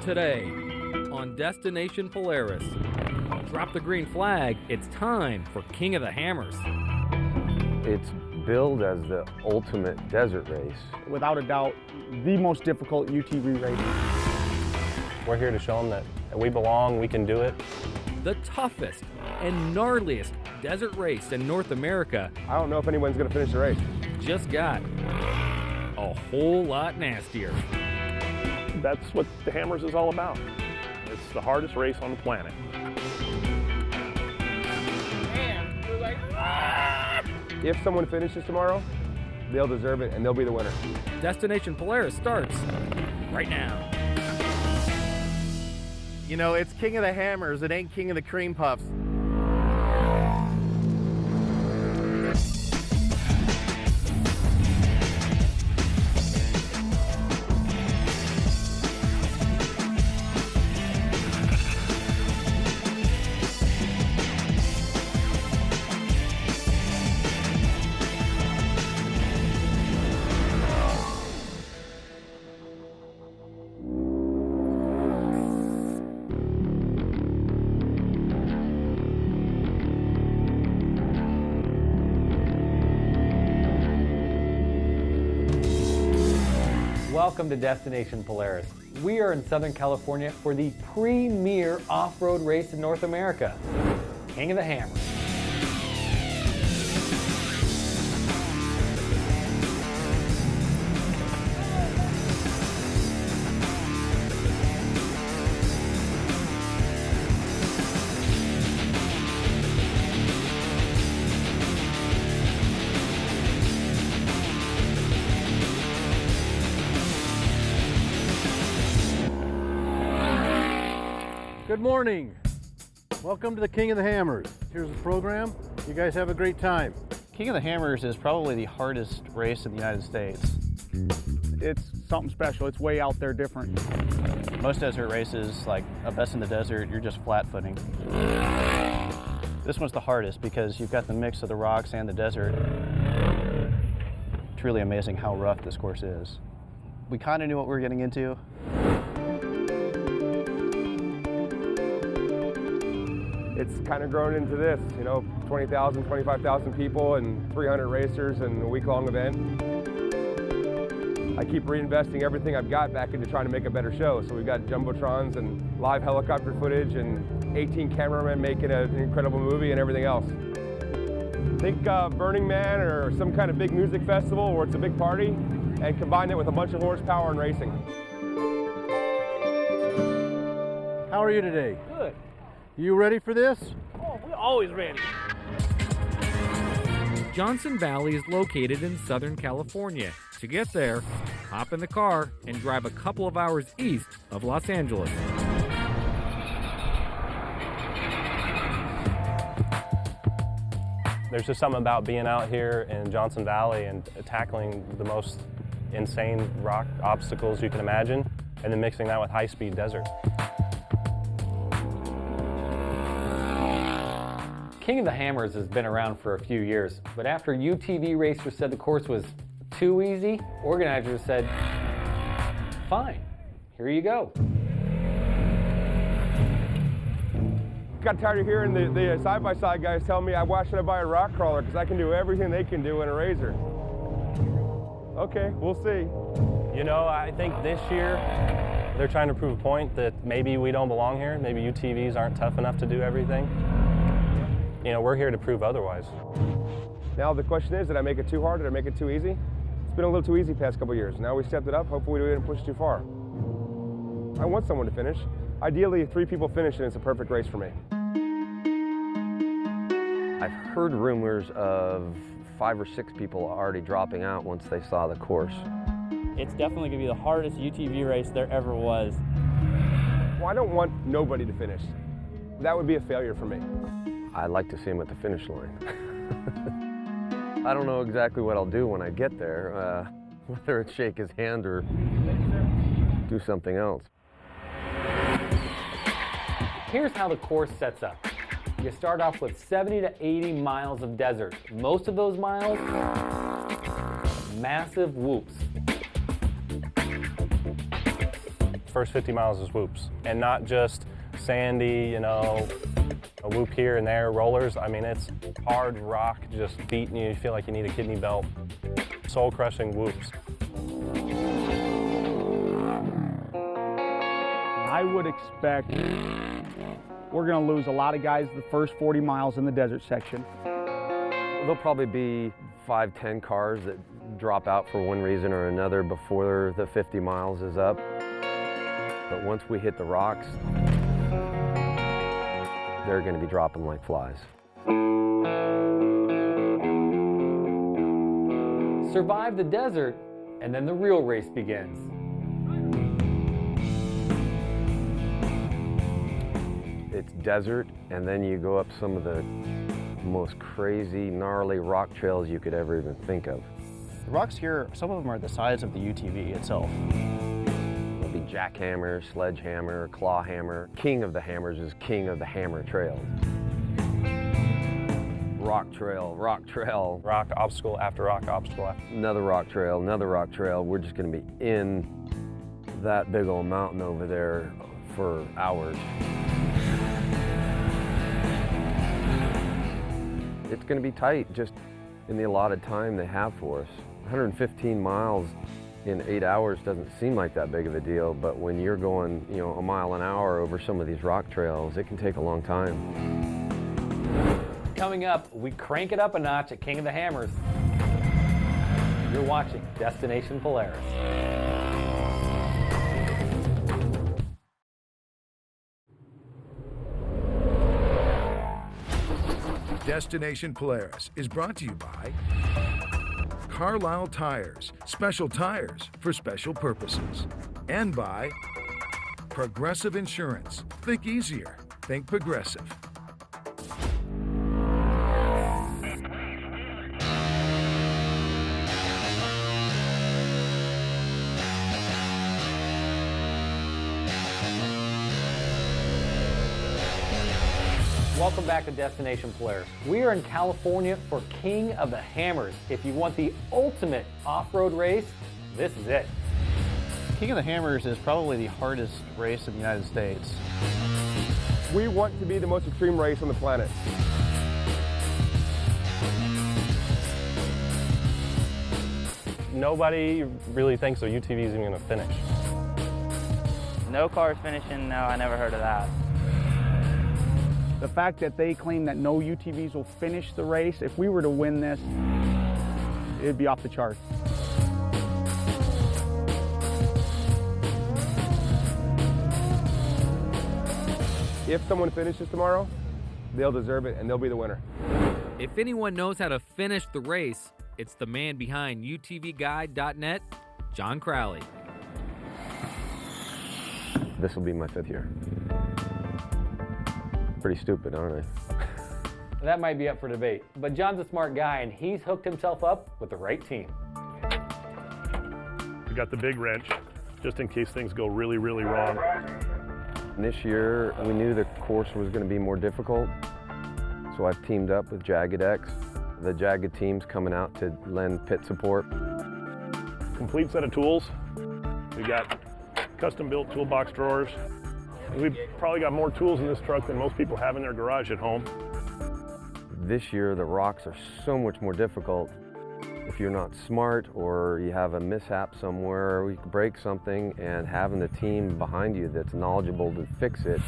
Today on Destination Polaris. Drop the green flag, it's time for King of the Hammers. It's billed as the ultimate desert race. Without a doubt, the most difficult UTV race. We're here to show them that we belong, we can do it. The toughest and gnarliest desert race in North America I don't know if anyone's going to finish the race. just got a whole lot nastier. That's what the Hammers is all about. It's the hardest race on the planet. If someone finishes tomorrow, they'll deserve it and they'll be the winner. Destination Polaris starts right now. You know, it's King of the Hammers, it ain't King of the Cream Puffs. Welcome to Destination Polaris. We are in Southern California for the premier off-road race in North America, King of the Hammers. Good morning. Welcome to the King of the Hammers. Here's the program. You guys have a great time. King of the Hammers is probably the hardest race in the United States. It's something special. It's way out there different. Most desert races, like a Best in the Desert, you're just flat footing. This one's the hardest because you've got the mix of the rocks and the desert. Truly amazing how rough this course is. We kind of knew what we were getting into. It's kind of grown into this, 20,000, 25,000 people and 300 racers in a week-long event. I keep reinvesting everything I've got back into trying to make a better show. So we've got jumbotrons and live helicopter footage and 18 cameramen making an incredible movie and everything else. Think Burning Man or some kind of big music festival where it's a big party and combine it with a bunch of horsepower and racing. How are you today? Good. You ready for this? Oh, we're always ready. Johnson Valley is located in Southern California. To get there, hop in the car and drive a couple of hours east of Los Angeles. There's just something about being out here in Johnson Valley and tackling the most insane rock obstacles you can imagine, and then mixing that with high-speed desert. King of the Hammers has been around for a few years, but after UTV racers said the course was too easy, organizers said, fine, here you go. Got tired of hearing the side-by-side guys tell me why should I buy a rock crawler because I can do everything they can do in a Razor. Okay, we'll see. You know, I think this year they're trying to prove a point that maybe we don't belong here. Maybe UTVs aren't tough enough to do everything. You know, we're here to prove otherwise. Now the question is, did I make it too hard? Did I make it too easy? It's been a little too easy past couple years. Now we stepped it up. Hopefully we didn't push too far. I want someone to finish. Ideally, 3 people finish and it's a perfect race for me. I've heard rumors of 5 or 6 people already dropping out once they saw the course. It's definitely going to be the hardest UTV race there ever was. Well, I don't want nobody to finish. That would be a failure for me. I'd like to see him at the finish line. I don't know exactly what I'll do when I get there, whether it's shake his hand or do something else. Here's how the course sets up. You start off with 70 to 80 miles of desert. Most of those miles, massive whoops. first 50 miles is whoops, and not just sandy, you know, a whoop here and there, rollers. I mean, it's hard rock just beating you. You feel like you need a kidney belt. Soul-crushing whoops. I would expect we're going to lose a lot of guys the first 40 miles in the desert section. There'll probably be 5-10 cars that drop out for one reason or another before the 50 miles is up. But once we hit the rocks, they're going to be dropping like flies. Survive the desert, and then the real race begins. It's desert, and then you go up some of the most crazy, gnarly rock trails you could ever even think of. The rocks here, some of them are the size of the UTV itself. There'll be jackhammer, sledgehammer, clawhammer. King of the hammers is king of the hammer trails. Rock trail, rock trail. Rock obstacle after rock obstacle after. Another rock trail, another rock trail. We're just gonna be in that big old mountain over there for hours. It's going to be tight just in the allotted time they have for us. 115 miles in 8 hours doesn't seem like that big of a deal, but when you're going, you know, a mile an hour over some of these rock trails, it can take a long time. Coming up, we crank it up a notch at King of the Hammers. You're watching Destination Polaris. Destination Polaris is brought to you by Carlisle Tires, special tires for special purposes, and by Progressive Insurance. Think easier, think Progressive. Welcome back to Destination Polaris. We are in California for King of the Hammers. If you want the ultimate off-road race, this is it. King of the Hammers is probably the hardest race in the United States. We want to be the most extreme race on the planet. Nobody really thinks their UTV is even going to finish. No cars finishing, no, I never heard of that. The fact that they claim that no UTVs will finish the race, if we were to win this, it'd be off the charts. If someone finishes tomorrow, they'll deserve it and they'll be the winner. If anyone knows how to finish the race, it's the man behind UTVguide.net, John Crowley. This will be my 5th year. Pretty stupid, aren't I? That might be up for debate, but John's a smart guy and he's hooked himself up with the right team. We got the big wrench, just in case things go really, really wrong. This year, we knew the course was going to be more difficult, so I've teamed up with Jagged X. The Jagged team's coming out to lend pit support. Complete set of tools. We got custom-built toolbox drawers. We've probably got more tools in this truck than most people have in their garage at home. This year, the rocks are so much more difficult. If you're not smart or you have a mishap somewhere or you break something, and having the team behind you that's knowledgeable to fix it,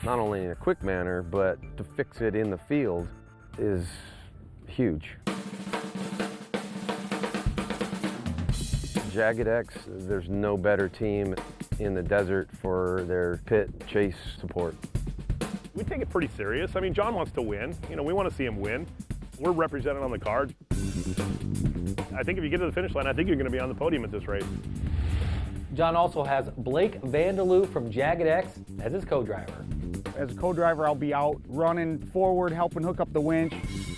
not only in a quick manner, but to fix it in the field, is huge. Jagged X, there's no better team in the desert for their pit chase support. We take it pretty serious. I mean, John wants to win. You know, we want to see him win. We're represented on the card. I think if you get to the finish line, I think you're going to be on the podium at this race. John also has Blake Vandeloo from Jagged X as his co-driver. As a co-driver, I'll be out running forward, helping hook up the winch,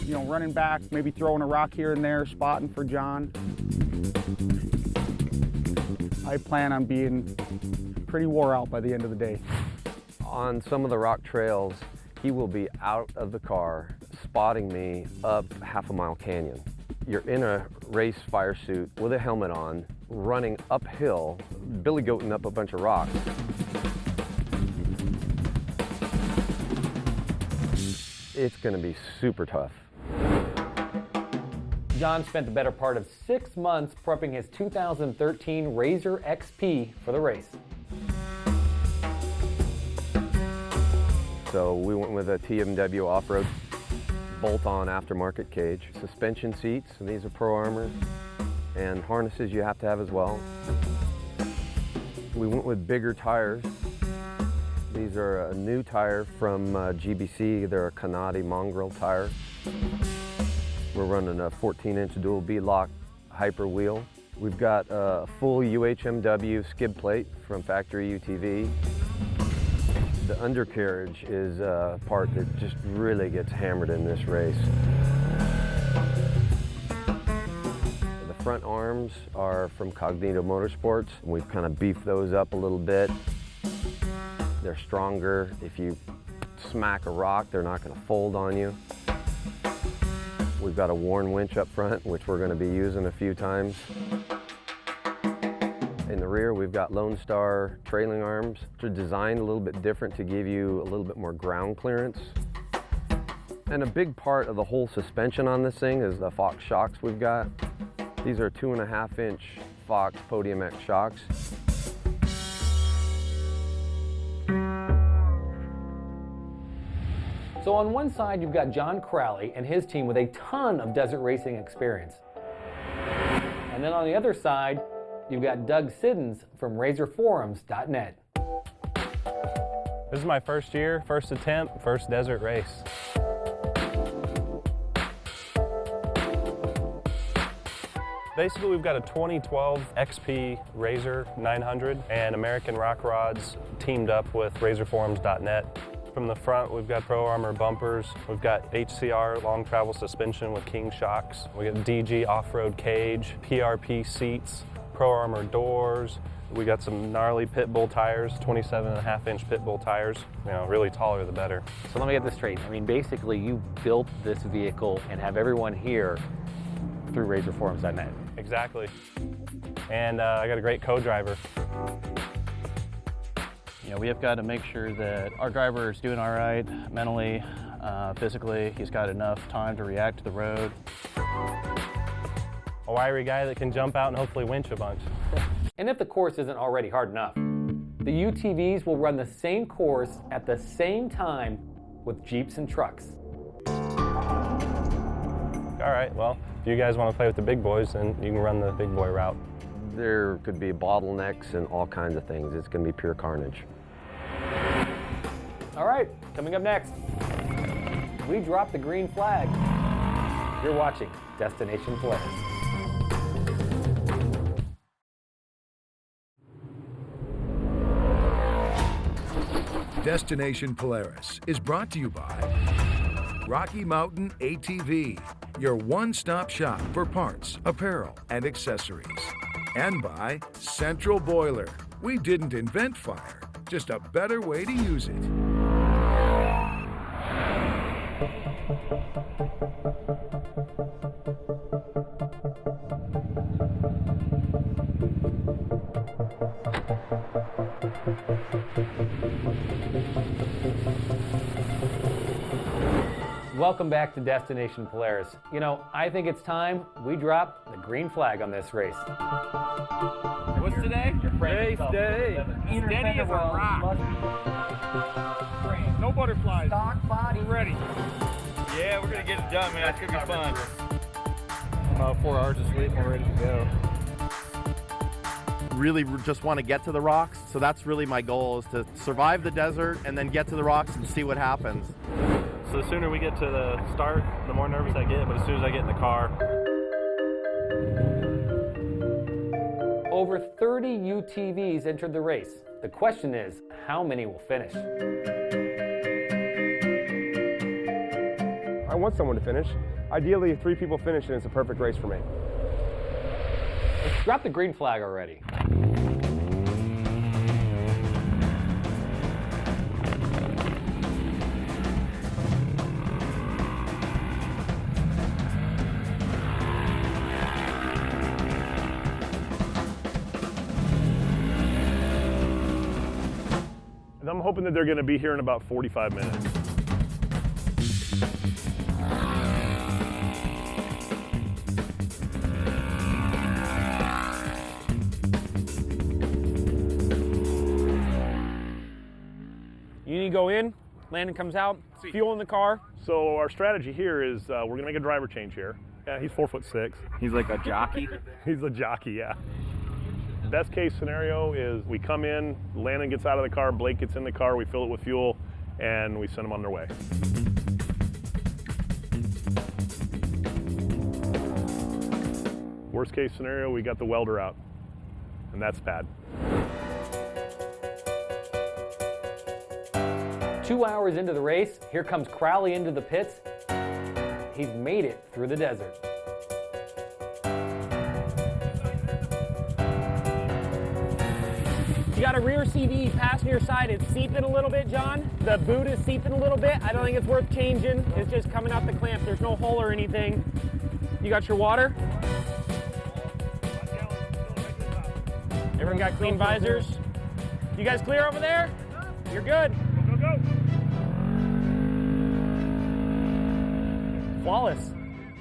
you know, running back, maybe throwing a rock here and there, spotting for John. I plan on being pretty wore out by the end of the day. On some of the rock trails, he will be out of the car, spotting me up half a mile canyon. You're in a race fire suit with a helmet on, running uphill, billy goating up a bunch of rocks. It's going to be super tough. John spent the better part of 6 months prepping his 2013 Razor XP for the race. So we went with a TMW off-road bolt-on aftermarket cage. Suspension seats, and these are Pro Armor, and harnesses you have to have as well. We went with bigger tires. These are a new tire from GBC. They're a Canadi Mongrel tire. We're running a 14-inch dual beadlock hyper wheel. We've got a full UHMW skid plate from factory UTV. The undercarriage is a part that just really gets hammered in this race. The front arms are from Cognito Motorsports. We've kind of beefed those up a little bit. They're stronger. If you smack a rock, they're not going to fold on you. We've got a Warn winch up front, which we're going to be using a few times. In the rear, we've got Lone Star trailing arms. They're designed a little bit different to give you a little bit more ground clearance. And a big part of the whole suspension on this thing is the Fox shocks we've got. These are 2.5-inch Fox Podium X shocks. So on one side, you've got John Crowley and his team with a ton of desert racing experience. And then on the other side, you've got Doug Siddons from RazorForums.net. This is my first year, first attempt, first desert race. Basically, we've got a 2012 XP Razor 900 and American Rock Rods teamed up with RazorForums.net. From the front, we've got Pro Armor bumpers. We've got HCR long travel suspension with King shocks. We got DG off-road cage, PRP seats, Pro Armor doors. We got some gnarly pit bull tires, 27.5-inch pit bull tires. You know, really taller the better. So let me get this straight. I mean, basically, you built this vehicle and have everyone here through RazorForums.net. Exactly. And I got a great co-driver. You know, we have got to make sure that our driver is doing all right mentally, physically. He's got enough time to react to the road. A wiry guy that can jump out and hopefully winch a bunch. And if the course isn't already hard enough, the UTVs will run the same course at the same time with Jeeps and trucks. All right, well, if you guys want to play with the big boys, then you can run the big boy route. There could be bottlenecks and all kinds of things. It's going to be pure carnage. All right, coming up next, we drop the green flag. You're watching Destination Polaris. Destination Polaris is brought to you by Rocky Mountain ATV, your one-stop shop for parts, apparel, and accessories. And by Central Boiler. We didn't invent fire, just a better way to use it. Welcome back to Destination Polaris. You know, I think it's time we drop the green flag on this race. What's today? Race day. Steady as a rock. No butterflies. Stock body. We're ready. Yeah, we're gonna get it done, man. It's gonna be fun. About 4 hours of sleep, we're ready to go. Really just want to get to the rocks, so that's really my goal, is to survive the desert and then get to the rocks and see what happens. So the sooner we get to the start, the more nervous I get, but as soon as I get in the car. Over 30 UTVs entered the race. The question is, how many will finish? I want someone to finish. Ideally, if 3 people finish, and it's a perfect race for me. Let's drop the green flag already. I'm hoping that they're going to be here in about 45 minutes. You need to go in, Landon comes out, fuel in the car. So our strategy here is we're going to make a driver change here. Yeah, he's 4'6". He's like a jockey? He's a jockey, yeah. Best case scenario is we come in, Landon gets out of the car, Blake gets in the car, we fill it with fuel, and we send them on their way. Worst case scenario, we got the welder out, and that's bad. 2 hours into the race, here comes Crowley into the pits. He's made it through the desert. You got a rear CV passenger side, it's seeping a little bit, John. The boot is seeping a little bit. I don't think it's worth changing. It's just coming out the clamp. There's no hole or anything. You got your water? Everyone got clean visors? You guys clear over there? You're good. Go, go, go. Flawless.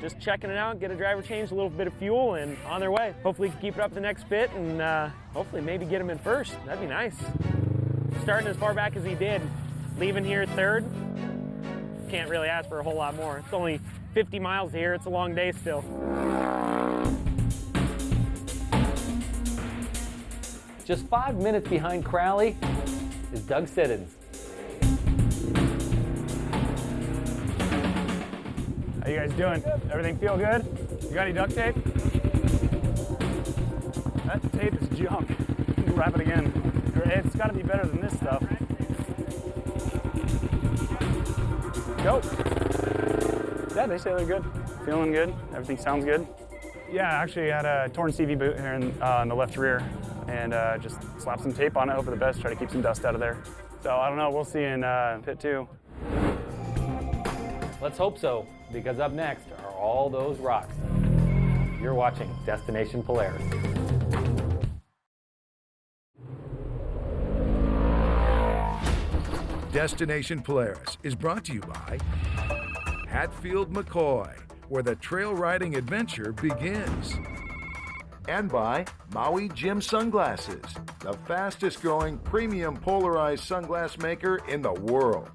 Just checking it out, get a driver change, a little bit of fuel, and on their way. Hopefully keep it up the next bit, and hopefully maybe get him in first. That'd be nice. Starting as far back as he did, leaving here third. Can't really ask for a whole lot more. It's only 50 miles here. It's a long day still. Just 5 minutes behind Crowley is Doug Siddons. How you guys doing? Everything feel good? You got any duct tape? That tape is junk. You can wrap it again. It's got to be better than this stuff. Go. Yeah, they say they're good. Feeling good. Everything sounds good. Yeah, actually I had a torn CV boot here in the left rear, and just slapped some tape on it. Hope for the best. Try to keep some dust out of there. So I don't know. We'll see in pit 2. Let's hope so, because up next are all those rocks. You're watching Destination Polaris. Destination Polaris is brought to you by Hatfield McCoy, where the trail riding adventure begins. And by Maui Jim Sunglasses, the fastest growing premium polarized sunglass maker in the world.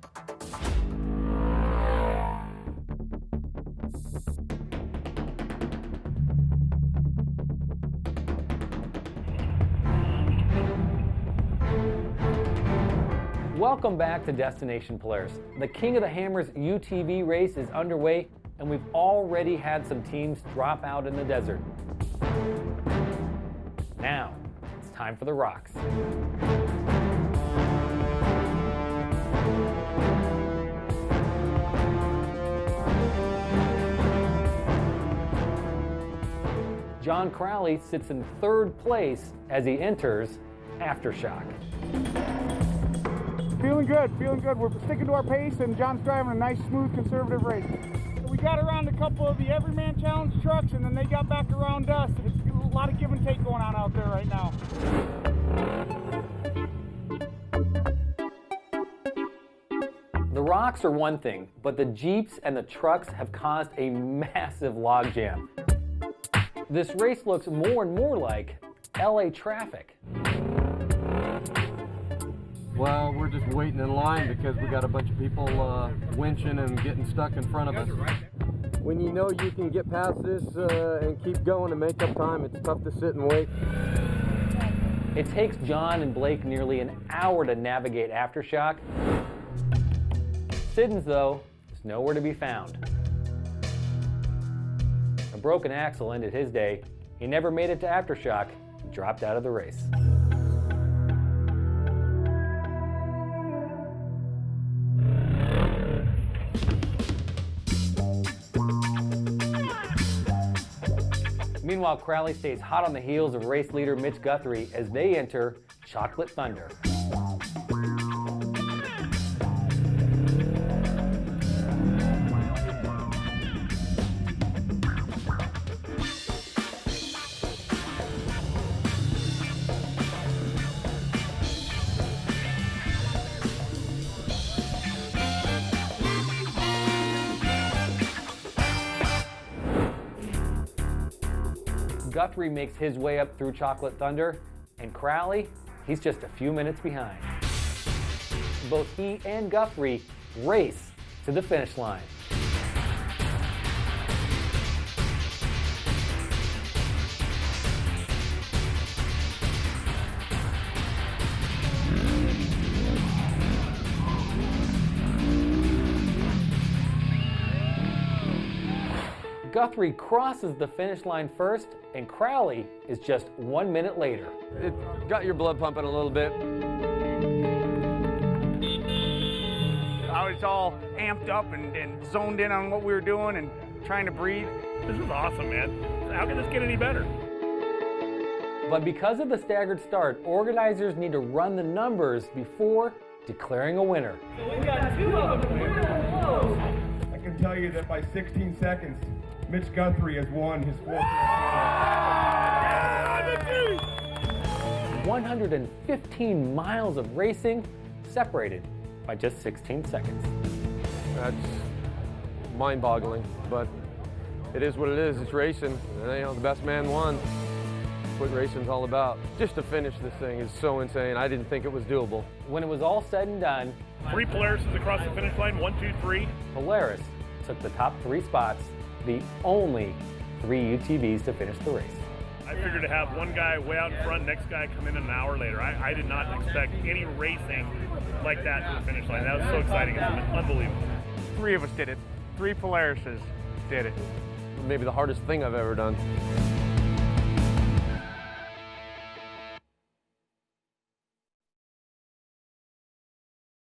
Welcome back to Destination Polaris. The King of the Hammers UTV race is underway, and we've already had some teams drop out in the desert. Now, it's time for the rocks. John Crowley sits in third place as he enters Aftershock. Feeling good, feeling good. We're sticking to our pace, and John's driving a nice, smooth, conservative race. We got around a couple of the Everyman Challenge trucks, and then they got back around us. It's a lot of give and take going on out there right now. The rocks are one thing, but the Jeeps and the trucks have caused a massive logjam. This race looks more and more like LA traffic. Well, we're just waiting in line because we got a bunch of people winching and getting stuck in front of us. When you know you can get past this and keep going and make up time, it's tough to sit and wait. It takes John and Blake nearly an hour to navigate Aftershock. Siddons, though, is nowhere to be found. A broken axle ended his day. He never made it to Aftershock and dropped out of the race. Meanwhile, Crowley stays hot on the heels of race leader Mitch Guthrie as they enter Chocolate Thunder. Guthrie makes his way up through Chocolate Thunder, and Crowley, he's just a few minutes behind. Both he and Guthrie race to the finish line. Guthrie crosses the finish line first, and Crowley is just 1 minute later. It got your blood pumping a little bit. I was all amped up and zoned in on what we were doing and trying to breathe. This is awesome, man. How can this get any better? But because of the staggered start, organizers need to run the numbers before declaring a winner. We got 2 of them. I can tell you that by 16 seconds, Mitch Guthrie has won his 4th. 115 miles of racing separated by just 16 seconds. That's mind-boggling, but it is what it is. It's racing. And, the best man won. That's what racing's all about. Just to finish this thing is so insane. I didn't think it was doable. When it was all said and done, 3 Polarises across the finish line, 1, 2, 3. Polaris took the top 3 spots, the only 3 UTVs to finish the race. I figured to have one guy way out in front, next guy come in an hour later. I did not expect any racing like that to the finish line. That was so exciting. It's unbelievable. 3 of us did it. 3 Polarises did it. Maybe the hardest thing I've ever done.